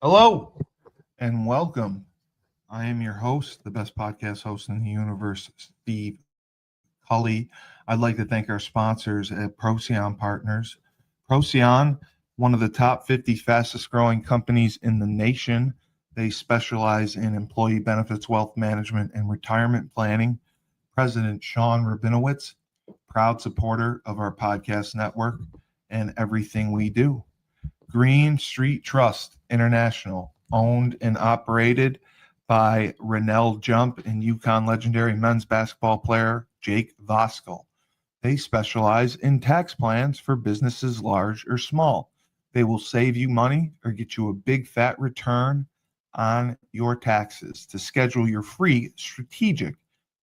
Hello and welcome. I am your host, the best podcast host in the universe, Steve Cully. I'd like to thank our sponsors at Procyon Partners. Procyon, one of the top 50 fastest growing companies in the nation. They specialize in employee benefits, wealth management, and retirement planning. President Sean Rabinowitz, proud supporter of our podcast network and everything we do. Green Street Trust International, owned and operated by Rennell Jump and UConn legendary men's basketball player Jake Voskuhl. They specialize in tax plans for businesses large or small. They will save you money or get you a big fat return on your taxes. To schedule your free strategic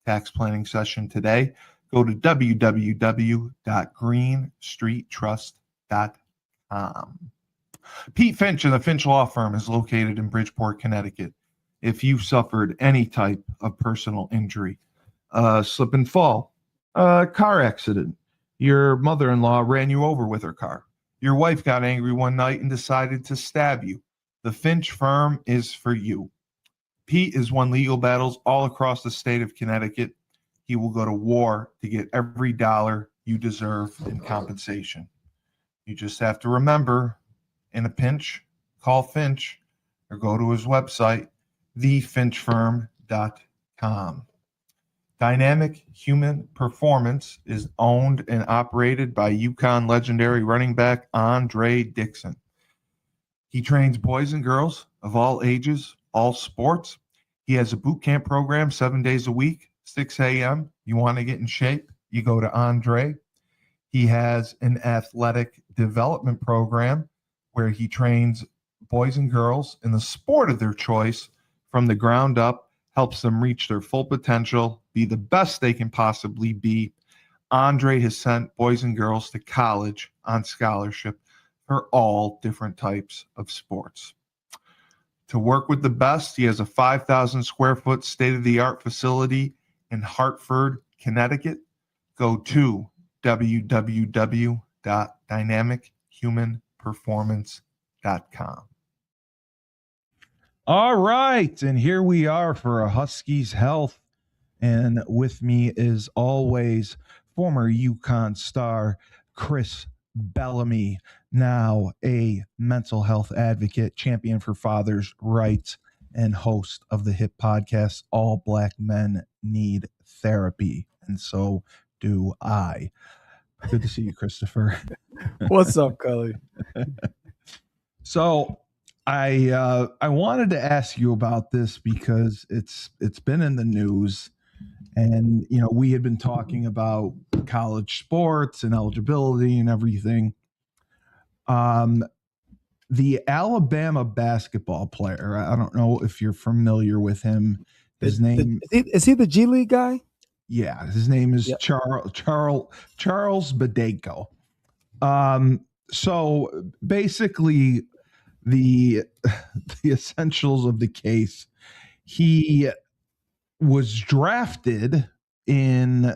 tax planning session today, go to www.greenstreettrust.com. Pete Finch and the Finch Law Firm is located in Bridgeport, Connecticut. If you've suffered any type of personal injury, slip and fall, a car accident, your mother-in-law ran you over with her car, your wife got angry one night and decided to stab you, the Finch Firm is for you. Pete has won legal battles all across the state of Connecticut. He will go to war to get every dollar you deserve in compensation. You just have to remember, in a pinch, call Finch or go to his website, thefinchfirm.com. Dynamic Human Performance is owned and operated by UConn legendary running back Andre Dixon. He trains boys and girls of all ages, all sports. He has a boot camp program 7 days a week, 6 a.m. You want to get in shape, you go to Andre. He has an athletic development program where he trains boys and girls in the sport of their choice from the ground up, helps them reach their full potential, be the best they can possibly be. Andre has sent boys and girls to college on scholarship for all different types of sports. To work with the best, he has a 5,000 square foot state-of-the-art facility in Hartford, Connecticut. Go to www.dynamichumanperformance.com. All right, and here we are for a Huskies Health, and with me is always former UConn star Chris Bellamy, now a mental health advocate, champion for fathers' rights, and host of the hit podcast All Black Men Need Therapy, and so do I. Good to see you, Christopher. What's up, Cully? So I wanted to ask you about this because it's been in the news, and we had been talking about college sports and eligibility and everything. The Alabama basketball player, I don't know if you're familiar with him. His name is he the G League guy? Yeah, his name is Charles Badenko. So basically, the essentials of the case: he was drafted in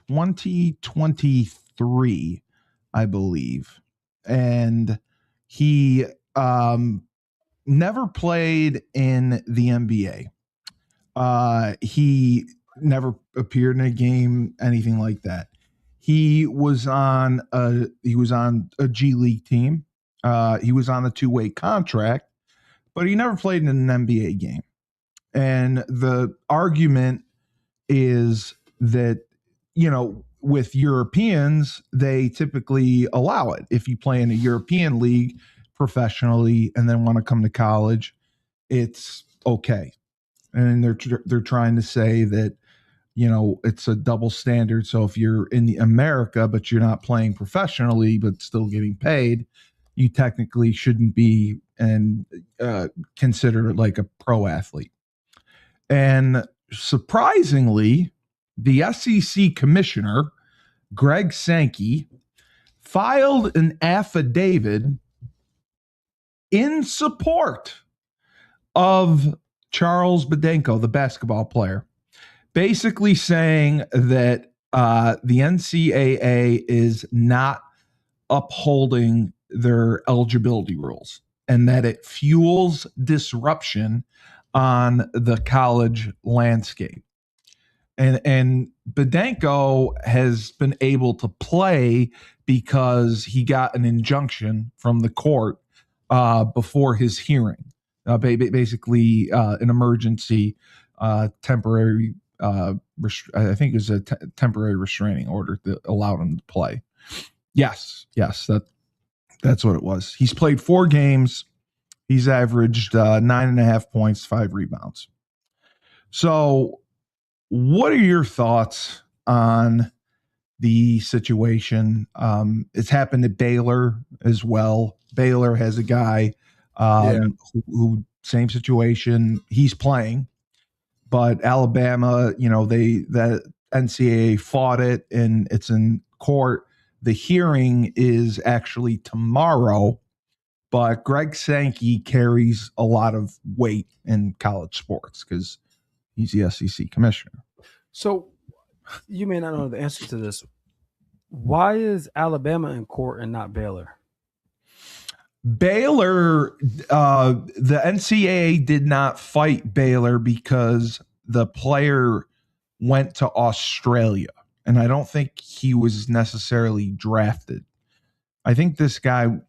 2023, I believe, and he never played in the NBA. He never appeared in a game, anything like that. He was on a G League team. He was on a two-way contract, but he never played in an NBA game. And the argument is that, with Europeans, they typically allow it. If you play in a European league professionally and then want to come to college, it's okay. And they're trying to say that, it's a double standard. So if you're in the America, but you're not playing professionally, but still getting paid, you technically shouldn't be and considered like a pro athlete. And surprisingly, the SEC commissioner, Greg Sankey, filed an affidavit in support of Charles Badenko, the basketball player, basically saying that the NCAA is not upholding their eligibility rules. and that it fuels disruption on the college landscape. And Bedenko has been able to play because he got an injunction from the court before his hearing, basically an emergency temporary. I think it was a temporary restraining order that allowed him to play. Yes, that's what it was. He's played 4 games. He's averaged 9.5 points, 5 rebounds. So, what are your thoughts on the situation? It's happened at Baylor as well. Baylor has a guy who same situation. He's playing, but Alabama, that NCAA fought it, and it's in court. The hearing is actually tomorrow, but Greg Sankey carries a lot of weight in college sports because he's the SEC commissioner. So you may not know the answer to this. Why is Alabama in court and not Baylor? Baylor, the NCAA did not fight Baylor because the player went to Australia, and I don't think he was necessarily drafted. I think this guy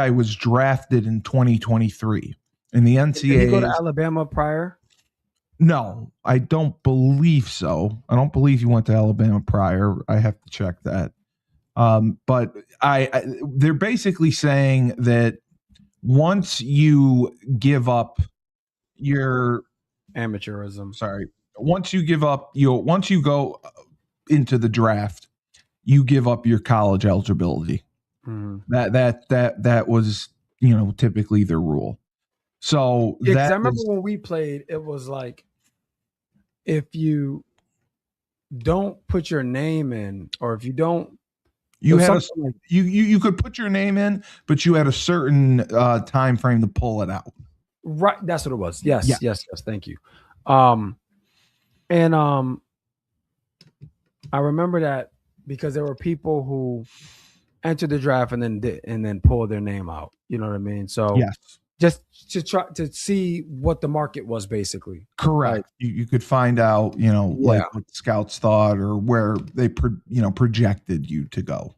was drafted in 2023, and the NCAA. Did he go to Alabama prior? No, I don't believe so. I don't believe he went to Alabama prior. I have to check that. But they're basically saying that once you give up your amateurism, once you go into the draft, you give up your college eligibility. Mm-hmm. That was typically their rule. So I remember when we played, it was like if you don't put your name in, or if you don't, you could put your name in, but you had a certain time frame to pull it out. Right, that's what it was. Yes. Thank you. I remember that because there were people who entered the draft and then pulled their name out. You know what I mean? So yes. Just to try to see what the market was, basically. Correct. Right. You could find out, like what scouts thought or where they, projected you to go.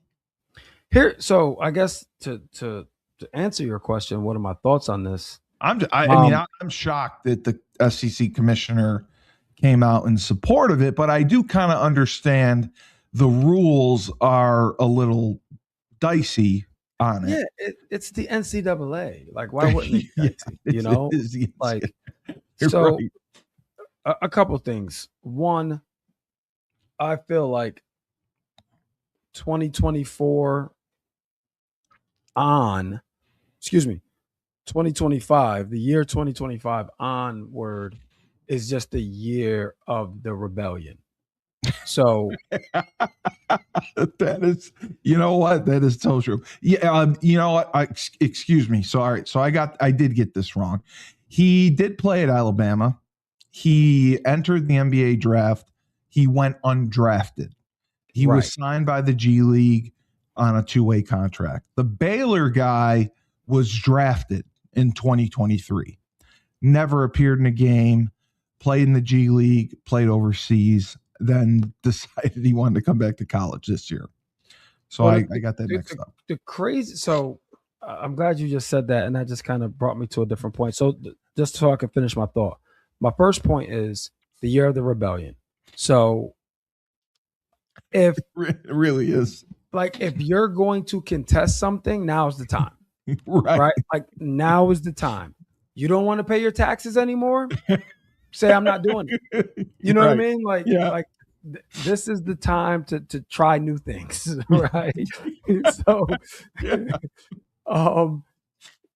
Here, so I guess to answer your question, what are my thoughts on this? I'm shocked that the SEC commissioner came out in support of it, but I do kind of understand the rules are a little dicey on it. Yeah, it's the NCAA. Like, why wouldn't it? So right. A couple things. One, I feel like 2025, the year 2025 onward is just the year of the rebellion. So that is, that is so true. Yeah. Excuse me. So, all right. So I did get this wrong. He did play at Alabama. He entered the NBA draft. He went undrafted. He was signed by the G League on a 2-way contract. The Baylor guy was drafted in 2023. Never appeared in a game, played in the G League, played overseas, then decided he wanted to come back to college this year. So I got that mixed up. So I'm glad you just said that, and that just kind of brought me to a different point. So just so I can finish my thought. My first point is the year of the rebellion. So if it really is, like, if you're going to contest something, now's the time. Right? Like, now is the time. You don't want to pay your taxes anymore? Say, I'm not doing it. You know what I mean? Like, this is the time to try new things, right?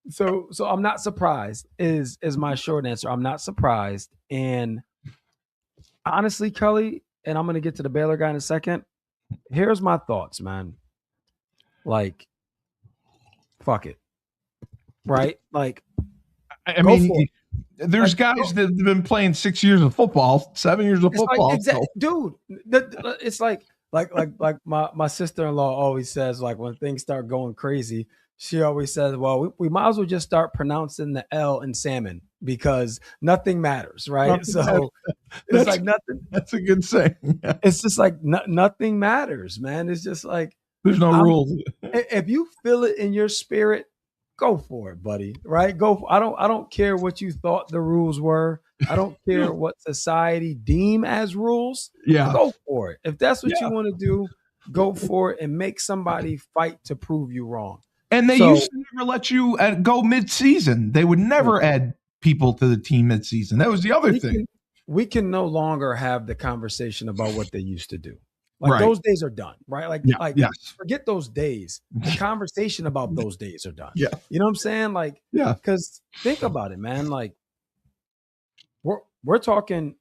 So I'm not surprised is my short answer. I'm not surprised. And honestly, Cully, and I'm going to get to the Baylor guy in a second. Here's my thoughts, man. Like, fuck it. Right? Like, I mean, there's guys that have been playing 6 years of football, 7 years of football. Dude, it's like my sister-in-law always says, like, when things start going crazy, She always says, well, we might as well just start pronouncing the L in salmon because nothing matters, right? Nothing matters. It's like nothing. That's a good saying. It's just like nothing matters, man. It's just like there's no rules. If you feel it in your spirit, go for it, buddy. Right? Go. I don't care what you thought the rules were. I don't care what society deem as rules. Yeah. Go for it. If that's what you want to do, go for it and make somebody fight to prove you wrong. And they used to never let you go mid-season. They would never add people to the team mid-season. That was the other thing. We can no longer have the conversation about what they used to do. Like those days are done, right? Forget those days. The conversation about those days are done. Yeah. You know what I'm saying? Like, yeah. Because think about it, man. Like, we're talking.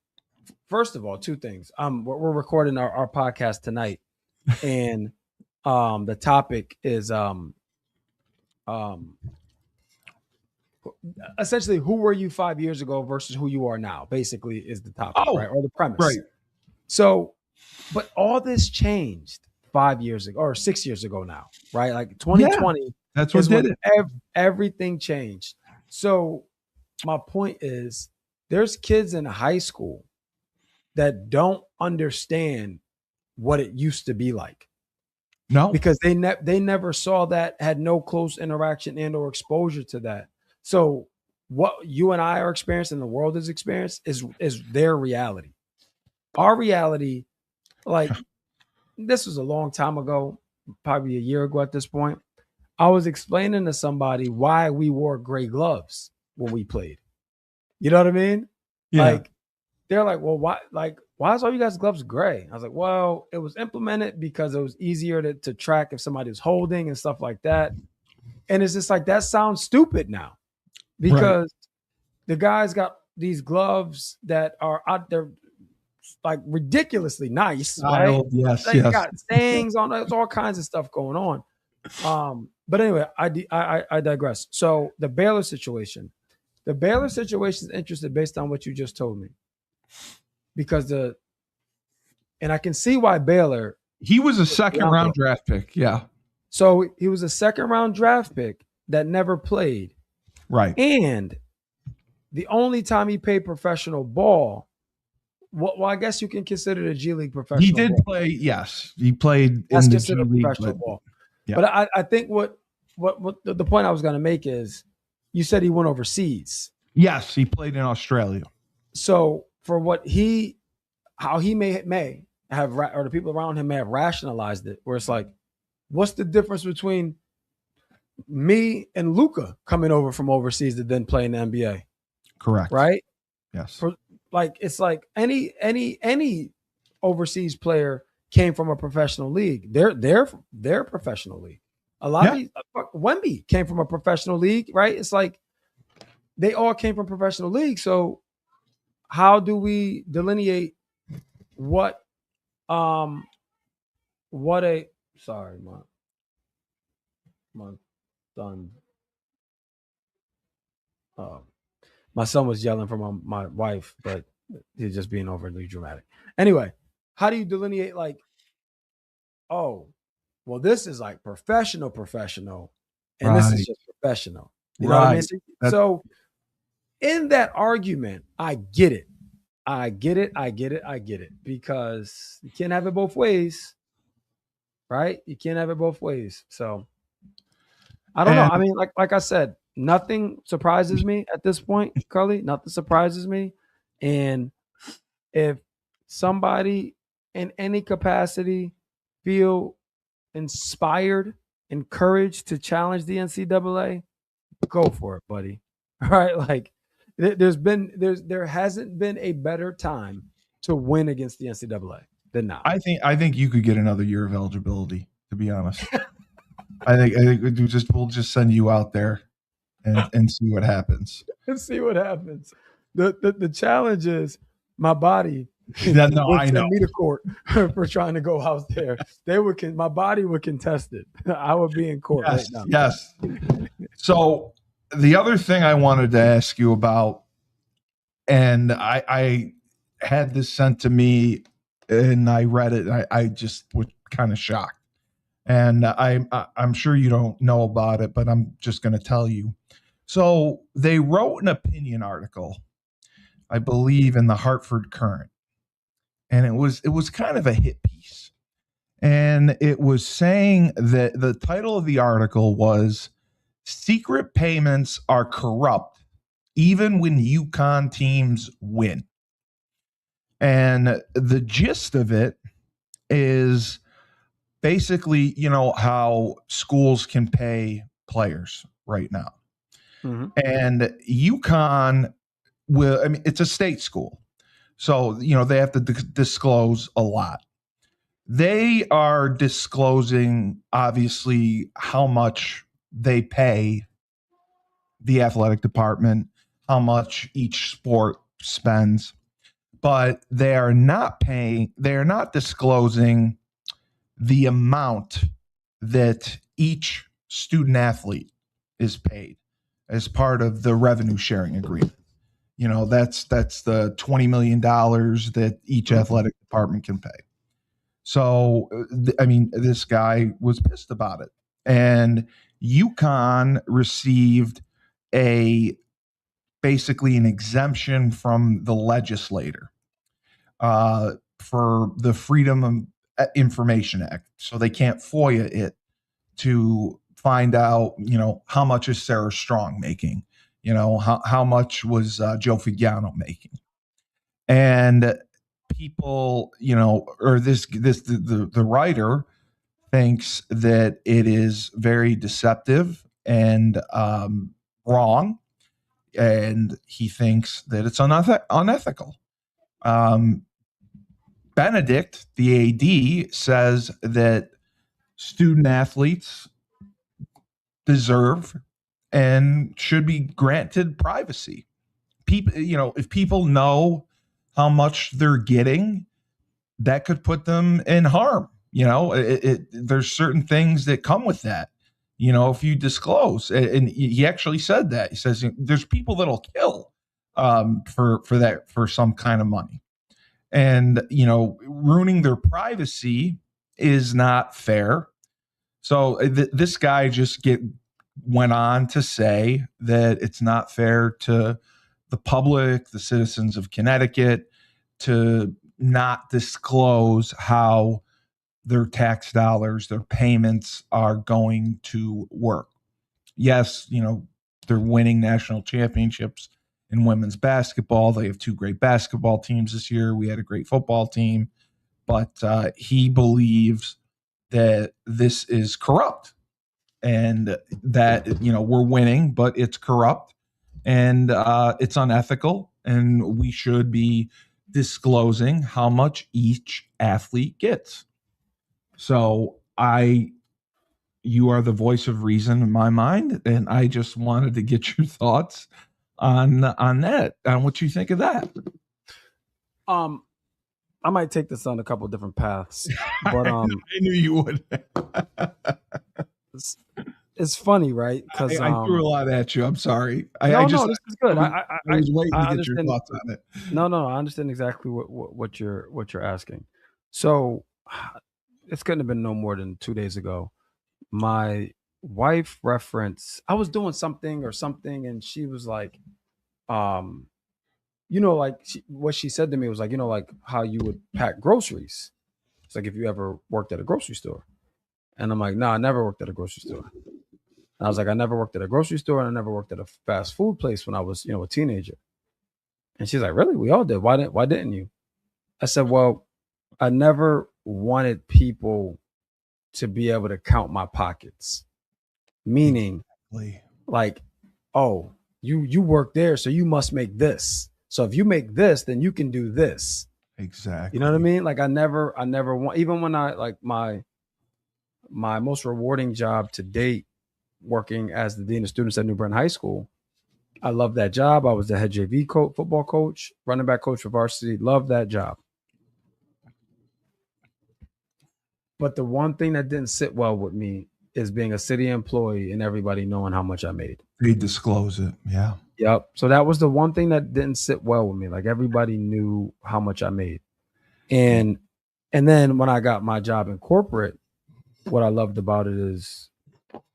First of all, two things. We're recording our podcast tonight, and the topic is essentially who were you 5 years ago versus who you are now. Basically, is the topic, right, or the premise, right? So. But all this changed 5 years ago or 6 years ago now, right? Like 2020. That's what did it. Everything changed. So my point is there's kids in high school that don't understand what it used to be like. No. Because they never saw that, had no close interaction and or exposure to that. So what you and I are experiencing, the world is experiencing, is their reality. Our reality, like, this was a long time ago, probably a year ago at this point. I was explaining to somebody why we wore gray gloves when we played. You know what I mean? Yeah. Like, they're like, well, why is all you guys' gloves gray? I was like, well, it was implemented because it was easier to track if somebody was holding and stuff like that. And it's just like, that sounds stupid now because the guys got these gloves that are out there, like ridiculously nice, right? Yes, they got stains on. There's all kinds of stuff going on. But anyway, I digress. So the Baylor situation is interesting based on what you just told me, because and I can see why Baylor. He was a second round draft pick. Yeah. So he was a second round draft pick that never played. Right. And the only time he played professional ball. Well, I guess you can consider it a G League professional. He did play, yes. He played in the G League professional ball. Yeah. But I think what the point I was going to make is, you said he went overseas. Yes, he played in Australia. So for how he may have, or the people around him may have rationalized it, where it's like, what's the difference between me and Luka coming over from overseas to then play in the NBA? Correct. Right? Yes. It's like any overseas player came from a professional league. They're professional league. A lot of these, Wemby came from a professional league, right? It's like they all came from professional league. So how do we delineate what my son. My son was yelling from my wife, but he's just being overly dramatic. Anyway, how do you delineate, like, oh, well, this is like professional, and this is just professional. You know what I mean? So in that argument, I get it. Because you can't have it both ways, right? You can't have it both ways. So I don't know. I mean, like I said, nothing surprises me at this point, Cully. Nothing surprises me. And if somebody in any capacity feel inspired, encouraged to challenge the NCAA, go for it, buddy. All right. Like, there hasn't been a better time to win against the NCAA than now. I think you could get another year of eligibility, to be honest. I think we'll just send you out there and see what happens. See what happens. The challenge is my body. I know. Send me to court for trying to go out there. My body would contest it. I would be in court right now. Yes. So the other thing I wanted to ask you about, and I had this sent to me and I read it. I just was kind of shocked. And I'm sure you don't know about it, but I'm just going to tell you. So they wrote an opinion article, I believe, in the Hartford Current, and it was kind of a hit piece. And it was saying that the title of the article was "Secret Payments Are Corrupt Even When UConn Teams Win." And the gist of it is basically, how schools can pay players right now. Mm-hmm. And UConn will, I mean, it's a state school. So, they have to disclose a lot. They are disclosing, obviously, how much they pay the athletic department, how much each sport spends, but they are not disclosing the amount that each student athlete is paid as part of the revenue sharing agreement. That's the $20 million that each athletic department can pay. So, I mean, this guy was pissed about it. And UConn received basically an exemption from the legislator for the Freedom of Information Act. So they can't FOIA it to find out, how much is Sarah Strong making? How much was Joe Figiano making? And people, or the writer thinks that it is very deceptive and wrong, and he thinks that it's unethical. Benedict, the AD, says that student athletes deserve and should be granted privacy. People, if people know how much they're getting, that could put them in harm. There's certain things that come with that. If you disclose, and he actually said that. He says there's people that'll kill for some kind of money, and ruining their privacy is not fair. So this guy just went on to say that it's not fair to the public, the citizens of Connecticut, to not disclose how their tax dollars, their payments are going to work. Yes, they're winning national championships in women's basketball. They have two great basketball teams this year. We had a great football team. But he believes that this is corrupt and that, we're winning, but it's corrupt and it's unethical. And we should be disclosing how much each athlete gets. So you are the voice of reason in my mind, and I just wanted to get your thoughts on that, on what you think of that. I might take this on a couple of different paths, but I knew you would. it's funny, right? Because I threw a lot at you. I'm sorry. No, this is good. I was waiting to get your thoughts on it. No, I understand exactly what you're asking. So it's couldn't have been no more than 2 days ago. My wife referenced I was doing something, and she was like, what she said to me was like, like how you would pack groceries. It's like if you ever worked at a grocery store. And I'm like, no, I never worked at a grocery store. And I was like, I never worked at a grocery store, and I never worked at a fast food place when I was, a teenager. And she's like, really? We all did. Why didn't you? I said, well, I never wanted people to be able to count my pockets. Meaning, like, oh, you work there, so you must make this. So if you make this, then you can do this. Exactly. You know what I mean? Like I never want, even when I like my most rewarding job to date, working as the dean of students at New Bern High School. I love that job. I was the head JV football coach, running back coach for varsity. Love that job. But the one thing that didn't sit well with me is being a city employee and everybody knowing how much I made. They disclose it. Yeah. Yep. So that was the one thing that didn't sit well with me. Like everybody knew how much I made. And then when I got my job in corporate, what I loved about it is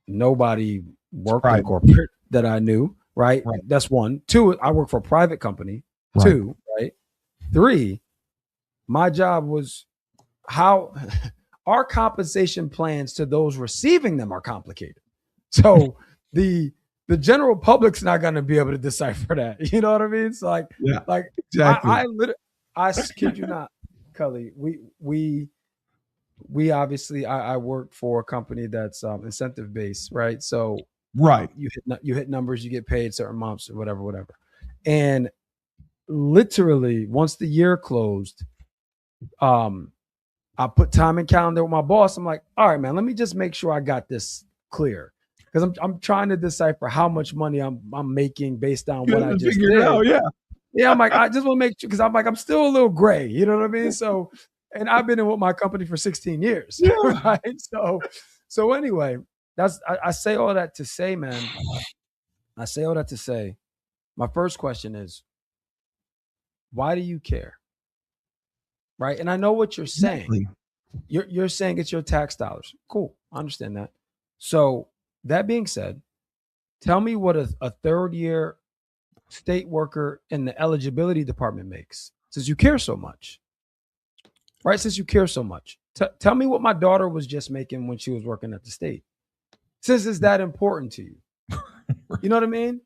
nobody worked in private. corporate that I knew, right? Right. That's one. Two, I work for a private company. Right. Two, right? Three, my job was how our compensation plans to those receiving them are complicated. So the general public's not going to be able to decipher that. You know what I mean? It's like, Yeah, like exactly. I kid you not, Cully. We obviously I work for a company that's incentive based, right? So Right. you hit numbers, you get paid certain months or whatever. And literally once the year closed, I put time and calendar with my boss. I'm like, all right, man, let me just make sure I got this clear. Because I'm trying to decipher how much money I'm making based on what I just did. Out, yeah. Yeah, I'm like, I just want to make sure, because I'm like, I'm still a little gray. You know what I mean? So, and I've been in with my company for 16 years. Yeah. Right. So anyway, I say all that to say, man. I say all that to say, my first question is, why do you care? Right. And I know what you're saying. Exactly. You're saying it's your tax dollars. Cool. I understand that. So that being said, tell me what a third year state worker in the eligibility department makes, since you care so much. Right? Since you care so much. Tell me what my daughter was just making when she was working at the state. Since it's that important to you. You know what I mean?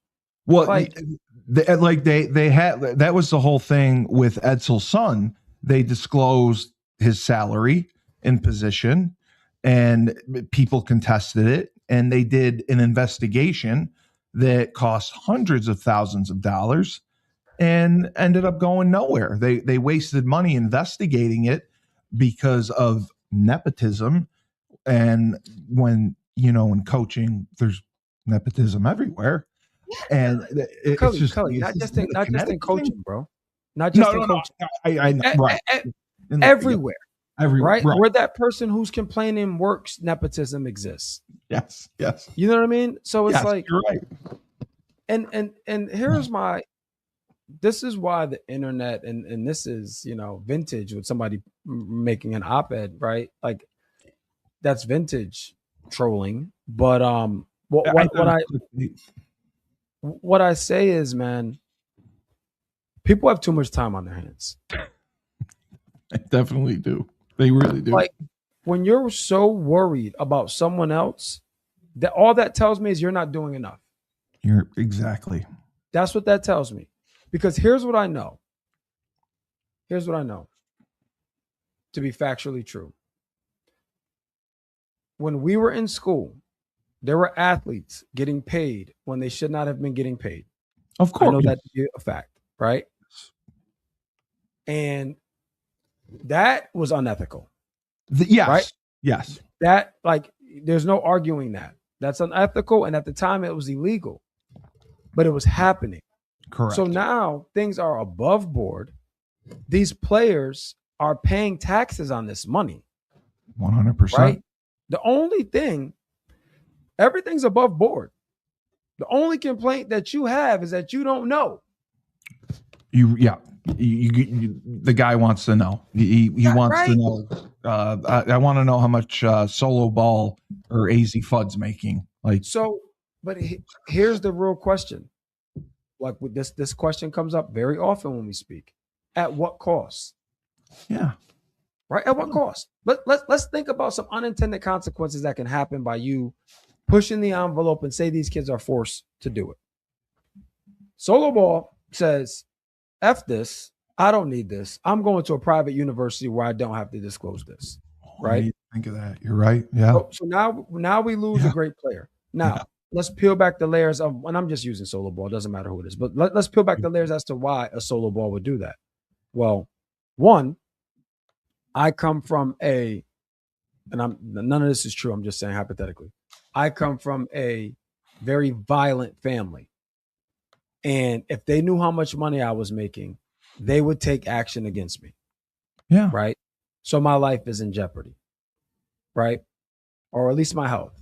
Well, like they had, that was the whole thing with Edsel's son. They disclosed his salary and position, and people contested it, and they did an investigation that cost hundreds of thousands of dollars and ended up going nowhere. They wasted money investigating it because of nepotism. And when, in coaching, there's nepotism everywhere. And Cully, not just in coaching, bro. Not just in coaching. I know, right. Everywhere. Right? Where that person who's complaining works, nepotism exists. Yes. You know what I mean? So it's like, you're right. And here's this is why the internet and this is, vintage with somebody making an op-ed, right? Like that's vintage trolling. But what I say is, man, people have too much time on their hands. I definitely do. They really do. Like when you're so worried about someone else, that all that tells me is you're not doing enough. You're exactly. That's what that tells me. Because here's what I know. To be factually true. When we were in school, there were athletes getting paid when they should not have been getting paid. Of course. I know that to be a fact, right? And that was unethical. Yes. Right? Yes. That, there's no arguing that. That's unethical. And at the time, it was illegal. But it was happening. Correct. So now things are above board. These players are paying taxes on this money. 100%. Right? The only thing, everything's above board. The only complaint that you have is that you don't know. The guy wants to know. He wants to know. I want to know how much Solo Ball or AZ Fudd's making. But here's the real question. Like with this question comes up very often when we speak. At what cost? Yeah. Right? At what cost? Let's think about some unintended consequences that can happen by you pushing the envelope and say these kids are forced to do it. Solo Ball says, F this. I don't need this. I'm going to a private university where I don't have to disclose this. Right? Think of that. You're right. Yeah. So now we lose a great player. Now, let's peel back the layers of, and I'm just using Solo Ball. It doesn't matter who it is, but let's peel back the layers as to why a Solo Ball would do that. Well, one, I come from none of this is true. I'm just saying hypothetically. I come from a very violent family. And if they knew how much money I was making, they would take action against me. Yeah. Right. So my life is in jeopardy. Right. Or at least my health.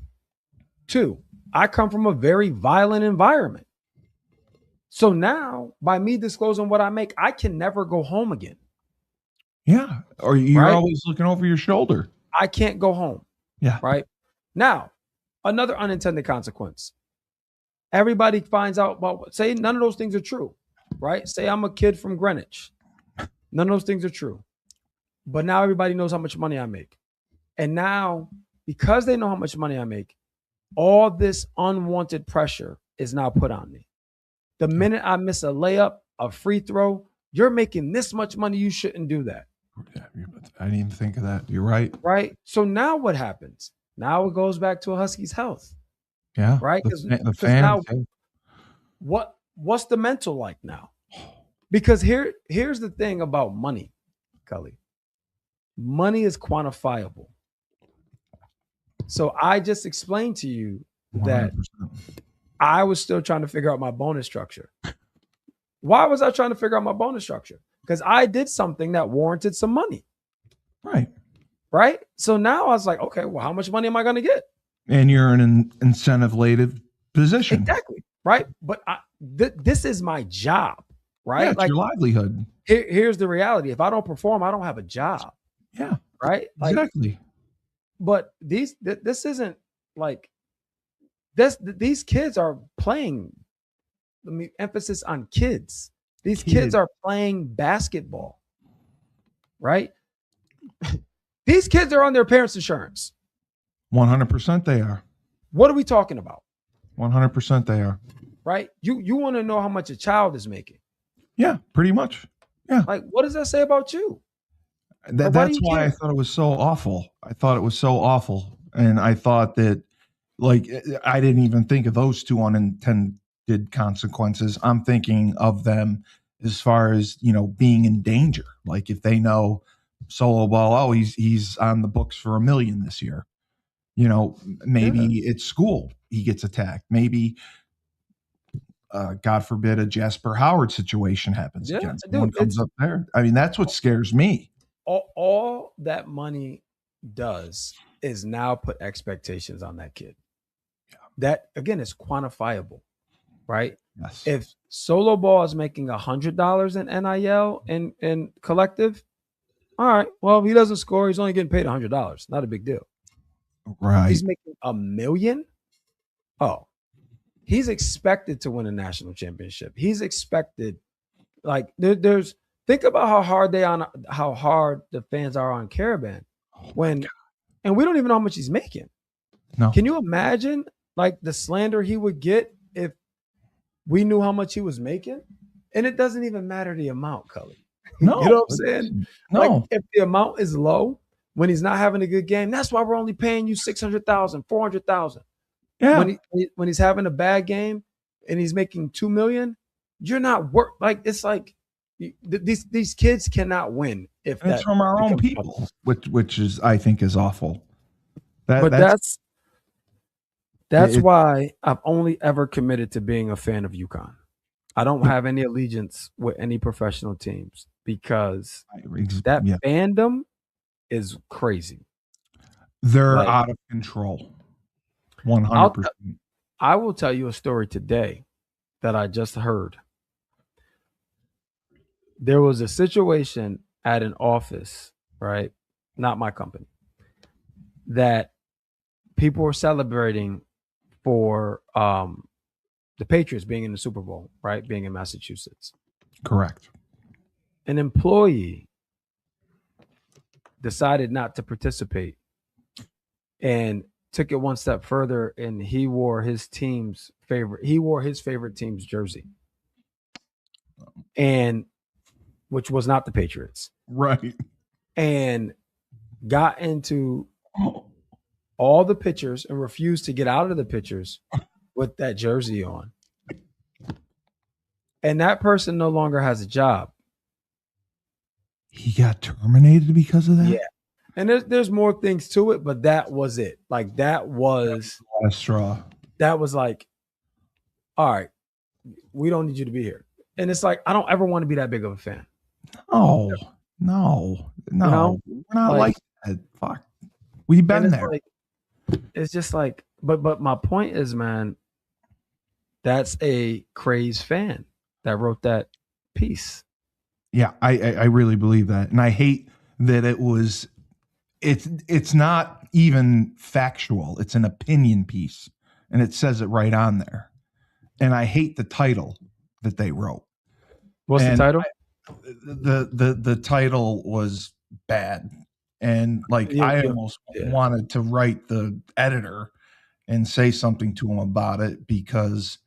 Two, I come from a very violent environment. So now by me disclosing what I make, I can never go home again. Yeah. Or you're always looking over your shoulder. I can't go home. Yeah. Right? Now, another unintended consequence. Everybody finds out about, say none of those things are true, right? Say I'm a kid from Greenwich. None of those things are true. But now everybody knows how much money I make. And now, because they know how much money I make, all this unwanted pressure is now put on me. The minute I miss a layup, a free throw, you're making this much money. You shouldn't do that. Yeah, I didn't even think of that. You're right. Right. So now what happens? Now it goes back to a Huskies Health. Yeah. Right. The Because now fans. what's the mental like now? Because here's the thing about money, Cully. Money is quantifiable. So I just explained to you that 100%. I was still trying to figure out my bonus structure. Why was I trying to figure out my bonus structure? Because I did something that warranted some money. Right. Right. So now I was like, okay, well, how much money am I going to get? And you're in an incentive-laden position. Exactly. Right. But this is my job. Right. Yeah, it's your livelihood. Here's the reality. If I don't perform, I don't have a job. Yeah. Right. Exactly. But this isn't like this. These kids are playing. Let me emphasis on kids. These kids are playing basketball. Right. These kids are on their parents' insurance. 100% they are. What are we talking about? 100% they are. Right? You want to know how much a child is making. Yeah, pretty much. Yeah. Like, what does that say about you? That's why I thought it was so awful. I thought it was so awful. And I thought that, like, I didn't even think of those two unintended consequences. I'm thinking of them as far as, being in danger. Like if they know Solo Ball, oh, he's on the books for $1 million this year. Maybe it's school he gets attacked. Maybe God forbid a Jasper Howard situation happens again. Someone comes up there. I mean, that's what scares me. All that money does is now put expectations on that kid. Yeah. That again is quantifiable, right? Yes. If Solo Ball is making $100 in NIL in collective, all right. Well, if he doesn't score, he's only getting paid $100. Not a big deal. Right. He's making $1 million. Oh, he's expected to win a national championship. He's expected, like there's. Think about how hard the fans are on Caravan and we don't even know how much he's making. No. Can you imagine like the slander he would get if we knew how much he was making? And it doesn't even matter the amount, Cully. No. You know what I'm saying? No. Like if the amount is low when he's not having a good game, that's why we're only paying you $600,000, $400,000. Yeah. When he's having a bad game and he's making $2 million, you're not like it's like these kids cannot win if it's from our own people, which is I think is awful. That's why I've only ever committed to being a fan of UConn. I don't have any allegiance with any professional teams because that fandom is crazy. They're out of control. 100%. I will tell you a story today that I just heard. There was a situation at an office, right? Not my company, that people were celebrating for the Patriots being in the Super Bowl, right? Being in Massachusetts. Correct. An employee decided not to participate and took it one step further, and he wore his favorite team's jersey. And which was not the Patriots. Right. And got into all the pictures and refused to get out of the pictures with that jersey on. And that person no longer has a job. He got terminated because of that? Yeah. And there's more things to it, but that was it. Like that was the last straw. That was like, all right, we don't need you to be here. And it's like, I don't ever want to be that big of a fan. No. We're not like that. Fuck. We've been there. It's just like, but my point is, man, that's a crazed fan that wrote that piece. Yeah, I really believe that. And I hate that it was it's not even factual. It's an opinion piece, and it says it right on there. And I hate the title that they wrote. What's the title? The title was bad, and like I almost wanted to write the editor and say something to him about it, because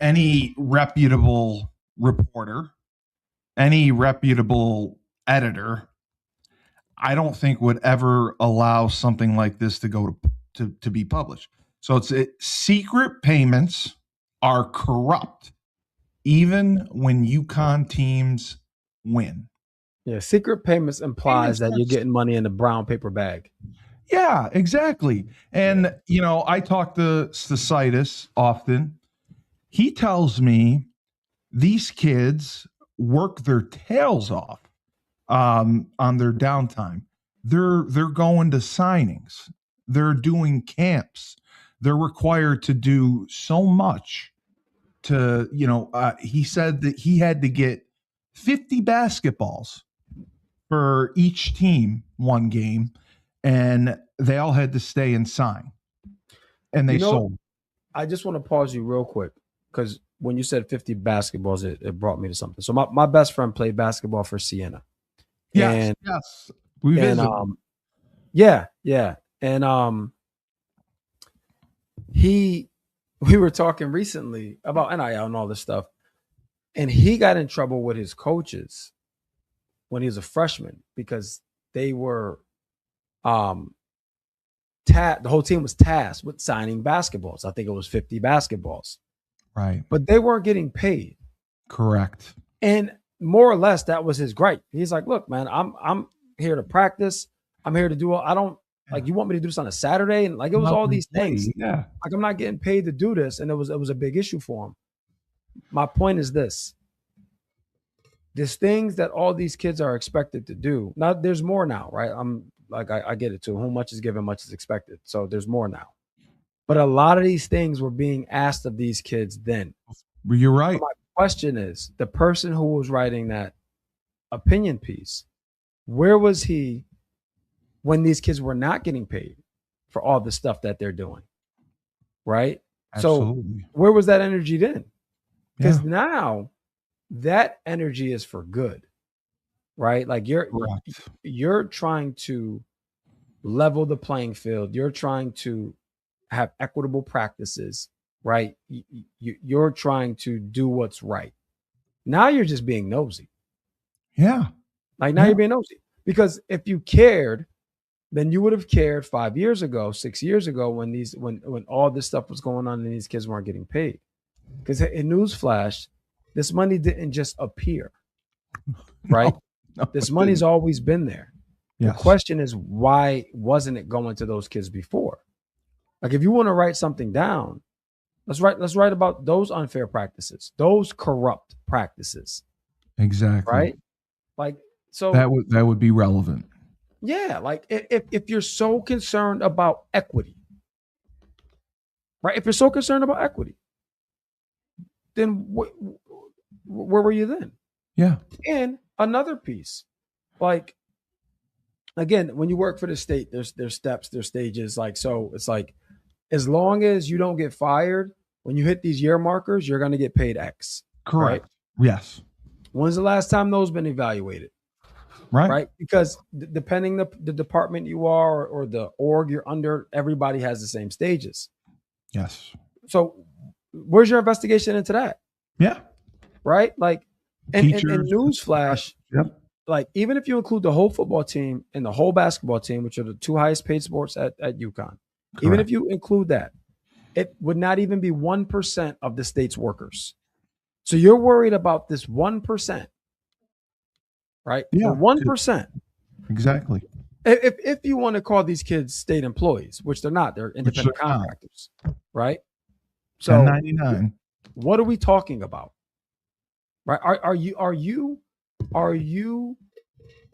any reputable reporter, any reputable editor, I don't think would ever allow something like this to go to be published. So secret payments are corrupt, even when UConn teams win. Yeah, secret payments implies that you're getting money in the brown paper bag. Yeah, exactly. And I talk to Stasitis often. He tells me these kids work their tails off on their downtime. They're going to signings. They're doing camps. They're required to do so much to, he said that he had to get 50 basketballs for each team one game, and they all had to stay and sign. And they sold. I just want to pause you real quick, because when you said 50 basketballs, it brought me to something. So my best friend played basketball for Siena. Yes. We visited. Yeah. And we were talking recently about NIL and all this stuff, and he got in trouble with his coaches when he was a freshman because they were the whole team was tasked with signing basketballs. I think it was 50 basketballs. Right. But they weren't getting paid. Correct. And more or less that was his gripe. He's like, look, man, I'm here to practice. I'm here to do I don't like, you want me to do this on a Saturday? And like, it was all these things. Yeah. Like, I'm not getting paid to do this. And it was a big issue for him. My point is this. There's things that all these kids are expected to do. Now, there's more now, right? I get it too. Whom much is given, much is expected. So there's more now. But a lot of these things were being asked of these kids then. You're right. So my question is, the person who was writing that opinion piece, where was he when these kids were not getting paid for all the stuff that they're doing? Right? Absolutely. So where was that energy then? Because now that energy is for good, right? Like you're trying to level the playing field. You're trying to have equitable practices, right? You're trying to do what's right. Now you're just being nosy. Yeah. Like now you're being nosy, because if you cared, then you would have cared 5 years ago, 6 years ago, when all this stuff was going on and these kids weren't getting paid. Because in newsflash, this money didn't just appear, right? No, this money's always been there. Yes. The question is, why wasn't it going to those kids before? Like, if you want to write something down, let's write about those unfair practices, those corrupt practices. Exactly. Right? Like, so that would be relevant. Yeah, like if you're so concerned about equity, right? If you're so concerned about equity, then where were you then? Yeah. And another piece, like, again, when you work for the state, there's steps, there's stages. Like, so it's like, as long as you don't get fired, when you hit these year markers, you're going to get paid X. Correct. Right? Yes. When's the last time those been evaluated? Right? Because depending the department you are or the org you're under, everybody has the same stages. Yes. So where's your investigation into that? Yeah. Right? Like, and newsflash, yep. Like, even if you include the whole football team and the whole basketball team, which are the two highest paid sports at UConn, correct, even if you include that, it would not even be 1% of the state's workers. So you're worried about this 1%, right? Yeah. The 1%. Exactly. If you want to call these kids state employees, which they're not, they're independent contractors, right? So 1099. What are we talking about? Right? Are you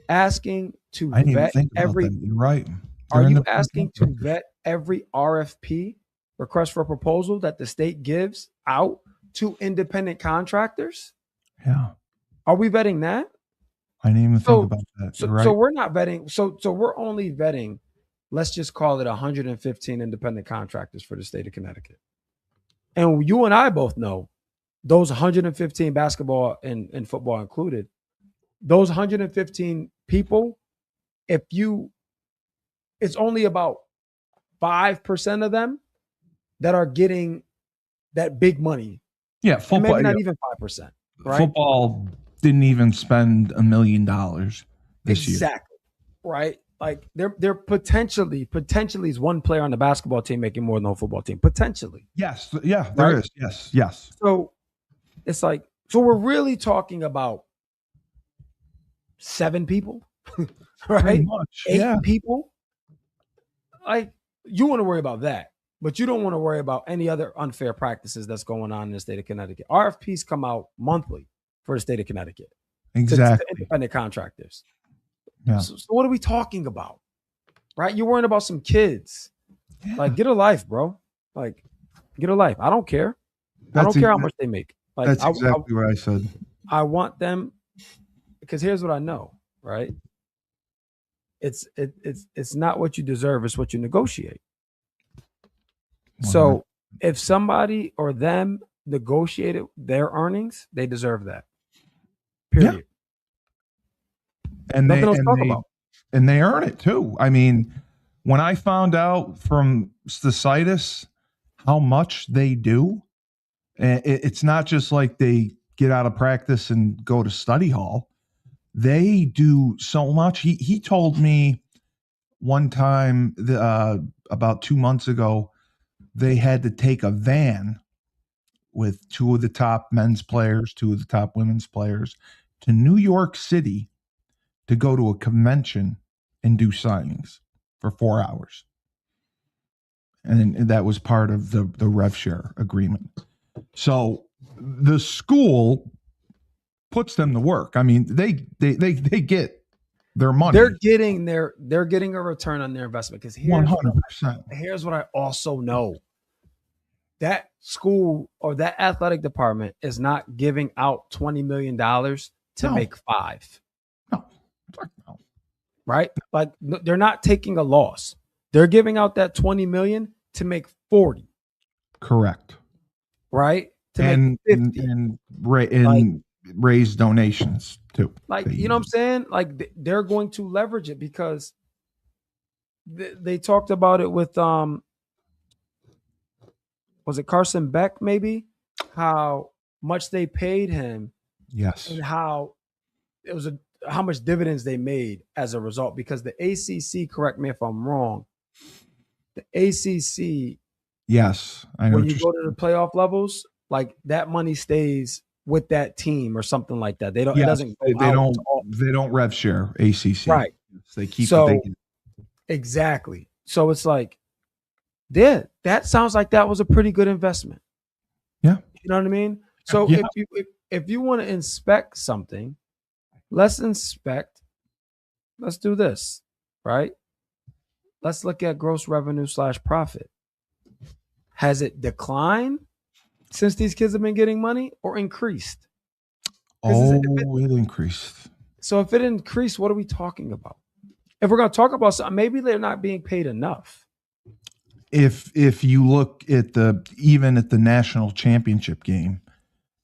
asking to vet every? You're right. Are you asking to vet every RFP, request for proposal, that the state gives out to independent contractors? Yeah. Are we vetting that? I didn't even think So, about that. You're so right. we're not vetting. So we're only vetting. Let's just call it 115 independent contractors for the state of Connecticut. And you and I both know those 115 basketball and football included, those 115 people, if you, it's only about 5% of them that are getting that big money. Yeah, And football. maybe Yeah, not even 5%, right? football didn't even spend $1 million this year. Exactly. Right. Like they're potentially is one player on the basketball team making more than the whole football team. Potentially. Yes, yeah, there Right. is. Yes, yes. So it's like, so we're really talking about 7 people, Pretty right? much. 8 Yeah. people. Like you want to worry about that, but you don't want to worry about any other unfair practices that's going on in the state of Connecticut. RFPs come out monthly for the state of Connecticut to Exactly. independent contractors. Yeah. So what are we talking about? Right? You're worrying about some kids. Yeah. Like, get a life, bro. Like, get a life. I don't care. I don't care how much they make. Like, That's exactly what I said. I want them, because here's what I know, right? It's not what you deserve, it's what you negotiate. So if somebody or them negotiated their earnings, they deserve that. Period. And nothing else to talk about. And they earn it too. I mean, when I found out from Stasitis how much they do, it's not just like they get out of practice and go to study hall. They do so much. He told me one time about 2 months ago, they had to take a van with 2 of the top men's players, 2 of the top women's players to New York City to go to a convention and do signings for 4 hours. And that was part of the rev share agreement. So the school puts them to work. I mean, they get their money. They're getting a return on their investment, because 100%. Here's what I also know. That school or that athletic department is not giving out $20 million to make 5. No. Right? Like, they're not taking a loss. They're giving out that 20 million to make 40. Correct. Right? To make 50. And raise donations too. Like, you know what I'm saying? Like, they're going to leverage it, because they talked about it with was it Carson Beck, maybe? How much they paid him. Yes. And how much dividends they made as a result. Because the ACC, correct me if I'm wrong, the ACC, yes, I know, when you go to the playoff levels, like, that money stays with that team or something like that. They don't. Yes, it doesn't. They don't rev share ACC. Right. They keep. Exactly. So it's like, that sounds like that was a pretty good investment. Yeah. You know what I mean? So if you want to inspect something, let's inspect. Let's do this, right? Let's look at gross revenue / profit. Has it declined since these kids have been getting money, or increased? Oh, it increased. So if it increased, what are we talking about? If we're going to talk about something, maybe they're not being paid enough. If you look at even at the national championship game,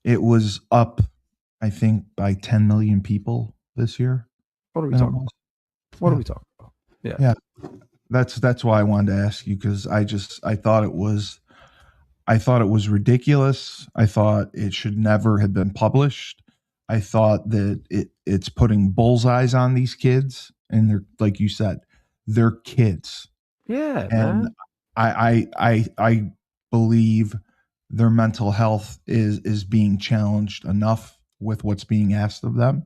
it was up, I think, by 10 million people this year. What are we talking about? What are we talking about? Yeah. Yeah. That's why I wanted to ask you, because I thought it was ridiculous. I thought it should never have been published. I thought that it's putting bullseyes on these kids, and they're, like you said, they're kids. Yeah, and man. I believe their mental health is being challenged enough with what's being asked of them,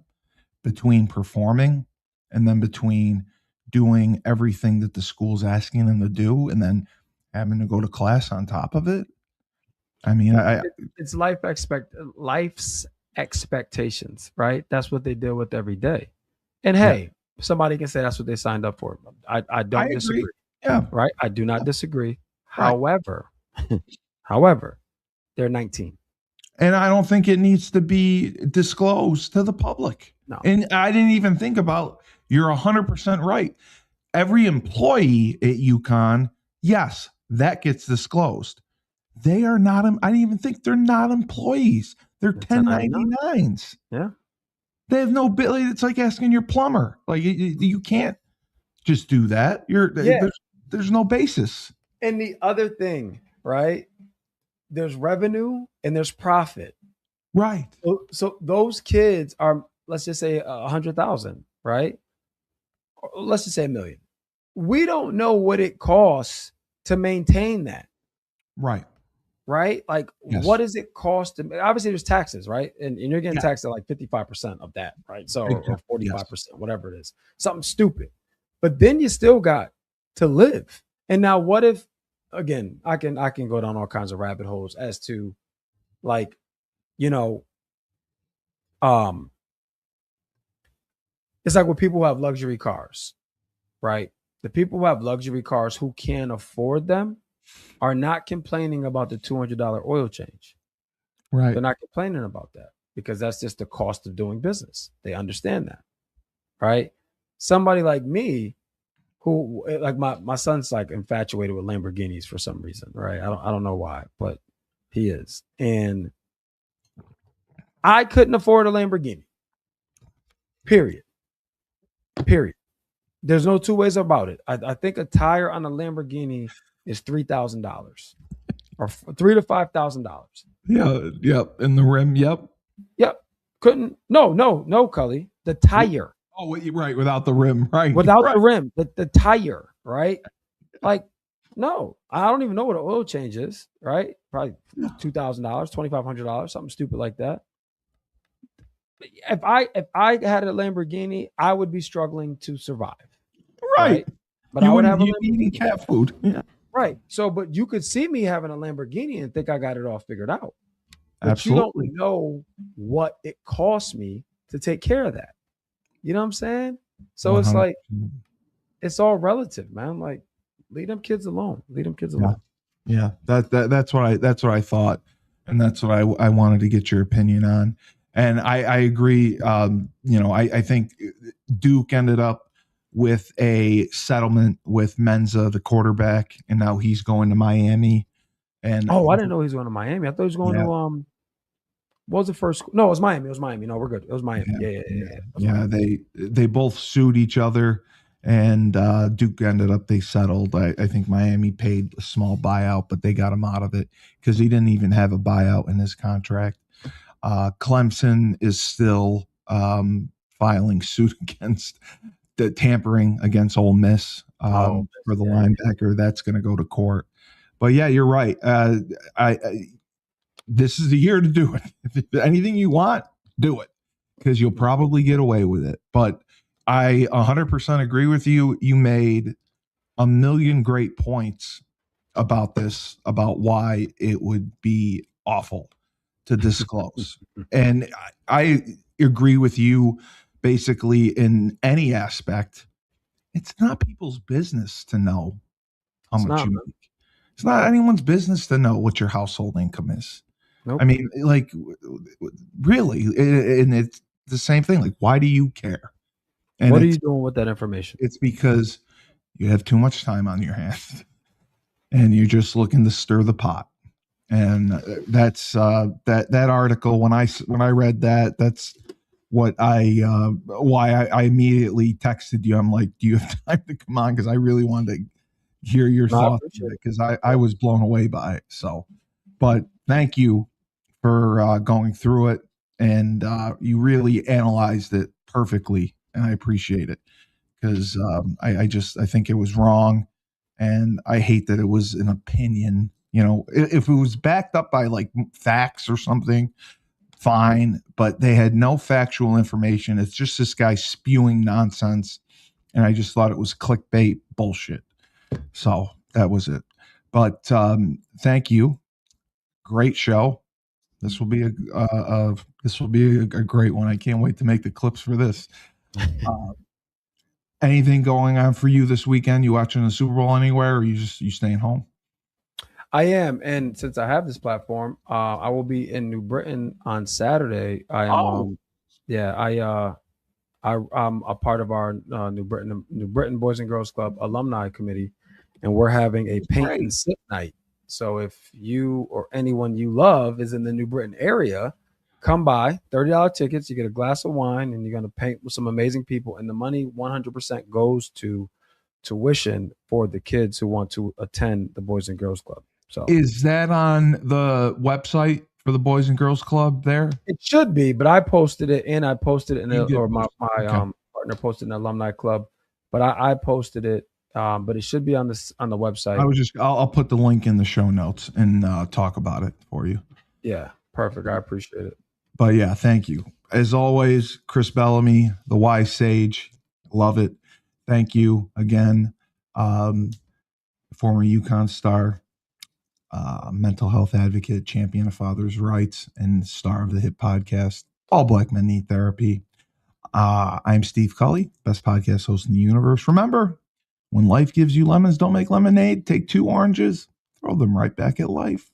between performing and then between doing everything that the school's asking them to do and then having to go to class on top of it. I mean, it's life's expectations, right? That's what they deal with every day. And hey, somebody can say that's what they signed up for. I don't disagree. Yeah. Right. I do not disagree. Right. However, they're 19. And I don't think it needs to be disclosed to the public. No. And I didn't even think about, you're 100% right. Every employee at UConn, yes, that gets disclosed. They are not, I didn't even think, they're not employees. They're It's a 99. 1099s. Yeah. They have no ability. It's like asking your plumber. Like you can't just do that. Yeah. There's no basis. And the other thing, right? There's revenue and there's profit. Right. So those kids are, let's just say 100,000, right? Or let's just say 1 million. We don't know what it costs to maintain that, Right. right? Like, Yes. what does it cost? Obviously, there's taxes, right? And you're getting Yeah. taxed at like 55% of that, right? So, Big time. or 45%, Yes. whatever it is, something stupid. But then you still got to live. And now, what if, again, I can go down all kinds of rabbit holes as to, like, you know, it's like with people who have luxury cars, right? The people who have luxury cars who can afford them are not complaining about the $200 oil change. Right. They're not complaining about that because that's just the cost of doing business. They understand that, right? Somebody like me, who, like, my son's like infatuated with Lamborghinis for some reason, right? I don't know why, but he is, and I couldn't afford a Lamborghini. Period. There's no two ways about it. I think a tire on a Lamborghini is $3,000 or $3,000 to $5,000. Yeah. Yep. And the rim. Yep. Yep. Couldn't. No, Cully. The tire. Oh, right. Without the rim. Right. Without right. the rim. The tire. Right. Like, no. I don't even know what an oil change is. Right. Probably $2,000, $2,500, something stupid like that. If I had a Lamborghini, I would be struggling to survive. Right. But you I would wouldn't have a be Lamborghini. eating cat food. Yeah. Right. So, but you could see me having a Lamborghini and think I got it all figured out. But Absolutely. you don't know what it cost me to take care of that. You know what I'm saying? So 100%. it's like, it's all relative, man. Like, leave them kids alone. Leave them kids alone. Yeah. That's what I thought. And that's what I wanted to get your opinion on. And I agree. I think Duke ended up with a settlement with Menza, the quarterback, and now he's going to Miami. And I didn't know he was going to Miami. I thought he was going to what was the first? No, it was Miami. It was Miami. No, we're good. It was Miami. Yeah. They both sued each other, and Duke they settled. I think Miami paid a small buyout, but they got him out of it because he didn't even have a buyout in his contract. Clemson is still filing suit against the tampering against Ole Miss for the linebacker. That's going to go to court. But yeah, you're right. This is the year to do it. If anything you want, do it because you'll probably get away with it. But I 100% agree with you. You made a million great points about this, about why it would be awful to disclose. And I agree with you basically in any aspect. It's not people's business to know how much you make. It's not anyone's business to know what your household income is. Nope. I mean, like, really, and it's the same thing. Like, why do you care? And what are you doing with that information? It's because you have too much time on your hands, and you're just looking to stir the pot. And that's that article. When I read that, that's what why I immediately texted you. I'm like, do you have time to come on? Because I really wanted to hear your thoughts because I was blown away by it. So, but thank you for going through it, and you really analyzed it perfectly, and I appreciate it because I think it was wrong, and I hate that it was an opinion. You know, if it was backed up by like facts or something, fine, but they had no factual information. It's just this guy spewing nonsense, and I just thought it was clickbait bullshit. So that was it. But thank you. Great show. This will be a great one. I can't wait to make the clips for this. Anything going on for you this weekend? You watching the Super Bowl anywhere, or you staying home? I am, and since I have this platform, I will be in New Britain on Saturday. I am. I'm a part of our New Britain Boys and Girls Club alumni committee, and we're having a paint and sip night. So if you or anyone you love is in the New Britain area, come by. $30 tickets. You get a glass of wine, and you're going to paint with some amazing people. And the money 100% goes to tuition for the kids who want to attend the Boys and Girls Club. So is that on the website for the Boys and Girls Club there? It should be, but I posted it and I posted it in my okay. Partner posted in the alumni club, but I posted it. But it should be on the website. I'll put the link in the show notes and talk about it for you. Yeah, perfect. I appreciate it. But yeah, thank you. As always, Chris Bellamy, the wise sage. Love it. Thank you again. Former UConn star, mental health advocate, champion of fathers' rights, and star of the hit podcast, All Black Men Need Therapy. I'm Steve Cully, best podcast host in the universe. Remember, when life gives you lemons, don't make lemonade. Take 2 oranges, throw them right back at life.